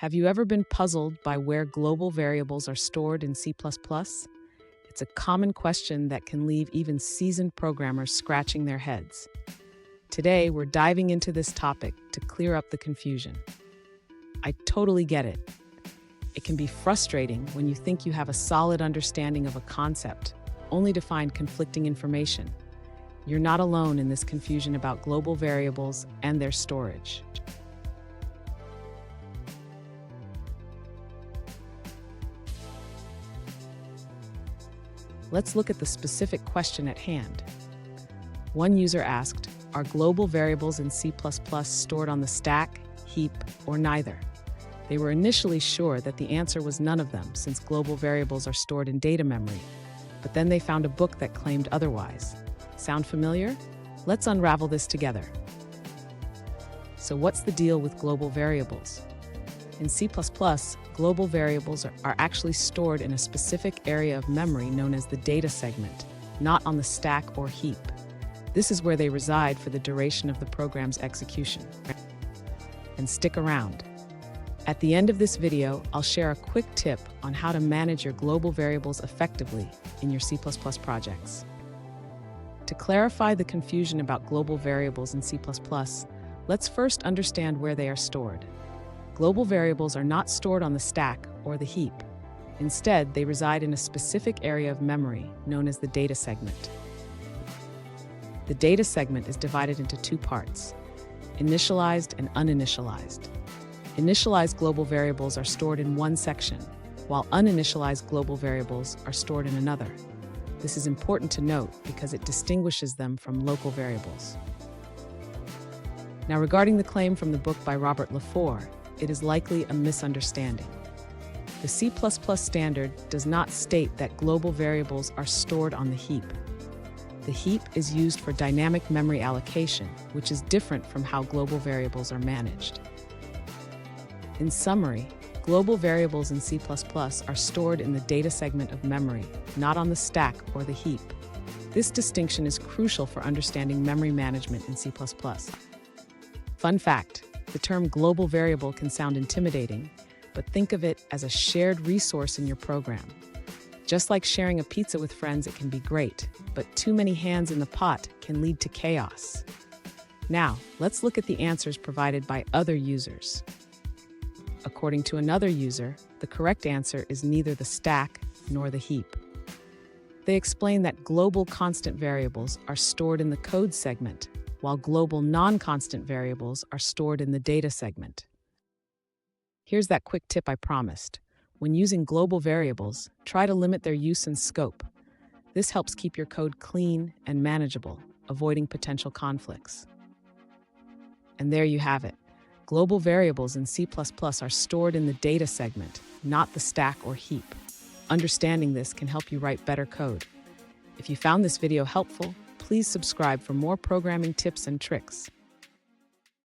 Have you ever been puzzled by where global variables are stored in C++? It's a common question that can leave even seasoned programmers scratching their heads. Today, we're diving into this topic to clear up the confusion. I totally get it. It can be frustrating when you think you have a solid understanding of a concept, only to find conflicting information. You're not alone in this confusion about global variables and their storage. Let's look at the specific question at hand. One user asked, are global variables in C++ stored on the stack, heap, or neither? They were initially sure that the answer was none of them, since global variables are stored in data memory. But then they found a book that claimed otherwise. Sound familiar? Let's unravel this together. So what's the deal with global variables? In C++, global variables are actually stored in a specific area of memory known as the data segment, not on the stack or heap. This is where they reside for the duration of the program's execution. And stick around. At the end of this video, I'll share a quick tip on how to manage your global variables effectively in your C++ projects. To clarify the confusion about global variables in C++, let's first understand where they are stored. Global variables are not stored on the stack or the heap. Instead, they reside in a specific area of memory known as the data segment. The data segment is divided into two parts: initialized and uninitialized. Initialized global variables are stored in one section, while uninitialized global variables are stored in another. This is important to note because it distinguishes them from local variables. Now, regarding the claim from the book by Robert Laffour, it is likely a misunderstanding. The C++ standard does not state that global variables are stored on the heap. The heap is used for dynamic memory allocation, which is different from how global variables are managed. In summary, global variables in C++ are stored in the data segment of memory, not on the stack or the heap. This distinction is crucial for understanding memory management in C++. Fun fact: the term global variable can sound intimidating, but think of it as a shared resource in your program. Just like sharing a pizza with friends, it can be great, but too many hands in the pot can lead to chaos. Now, let's look at the answers provided by other users. According to another user, the correct answer is neither the stack nor the heap. They explain that global constant variables are stored in the code segment, while global non-constant variables are stored in the data segment. Here's that quick tip I promised. When using global variables, try to limit their use and scope. This helps keep your code clean and manageable, avoiding potential conflicts. And there you have it. Global variables in C++ are stored in the data segment, not the stack or heap. Understanding this can help you write better code. If you found this video helpful, please subscribe for more programming tips and tricks.